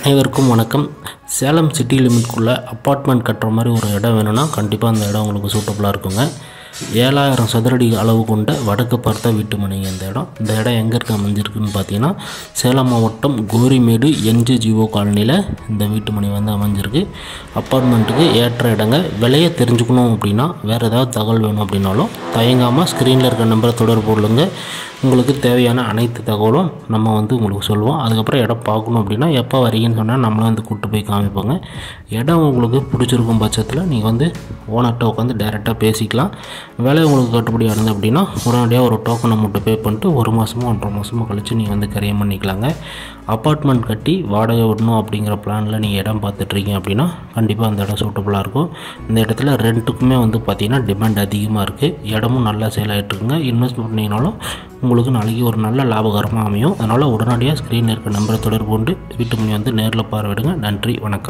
அனைவருக்கும் வணக்கம். Salem city லிமிட்குள்ளே apartment கட்டுற மாதிரி ஒரு இடம் வேணும்னா கண்டிப்பாக அந்த இடம் உங்களுக்கு சூட்டபுளாக இருக்குங்க. 7000 சதுரடி அளவு கொண்ட வடக்கு பார்த்த வீட்டு மனைங்க இந்த இடம் எங்கே இருக்க அமைஞ்சிருக்குன்னு பார்த்தீங்கன்னா சேலம் மாவட்டம் கோரிமேடு NGO காலனியில் இந்த வீட்டு மனை வந்து அமைஞ்சிருக்கு. அப்பார்ட்மெண்ட்டுக்கு ஏற்ற இடங்க. விலையை தெரிஞ்சுக்கணும் அப்படின்னா வேறு ஏதாவது தகவல் வேணும் அப்படின்னாலும் தயங்காமல் ஸ்க்ரீனில் இருக்க நம்பரை தொடர்பு கொள்ளுங்க. உங்களுக்கு தேவையான அனைத்து தகவலும் நம்ம வந்து உங்களுக்கு சொல்லுவோம். அதுக்கப்புறம் இடம் பார்க்கணும் அப்படின்னா எப்போ வரீங்கன்னு சொன்னால் நம்மளும் வந்து கூப்பிட்டு போய் காமிப்போங்க. இடம் உங்களுக்கு பிடிச்சிருக்கும் பட்சத்தில் நீங்கள் வந்து ஓனர்கிட்ட உட்காந்து டைரெக்டாக பேசிக்கலாம். வேலை உங்களுக்கு கட்டுப்படியாக இருந்தது அப்படின்னா உடனடியாக ஒரு டோக்கனை மட்டும் பே பண்ணிட்டு 1 மாதமோ 1.5 மாதமோ கழித்து நீங்கள் வந்து கரையம் பண்ணிக்கலாங்க. அப்பார்ட்மெண்ட் கட்டி வாடகை விடணும் அப்படிங்கிற பிளானில் நீங்கள் இடம் பார்த்துட்ருக்கீங்க அப்படின்னா கண்டிப்பாக அந்த இடம் சூட்டபுளாக இருக்கும். இந்த இடத்துல ரெண்ட்டுக்குமே வந்து பார்த்திங்கன்னா டிமாண்ட் அதிகமாக இருக்குது. இடமும் நல்லா சேல் ஆகிட்டுருக்குங்க. இன்வெஸ்ட் பண்ணிங்கனாலும் உங்களுக்கு நாளைக்கு ஒரு நல்ல லாபகரமாக அமையும். அதனால் உடனடியாக ஸ்க்ரீனில் இருக்க நம்பரை தொடர்பு கொண்டு வீட்டு மனை வந்து நேரில் பார்வையிடுங்க. நன்றி, வணக்கம்.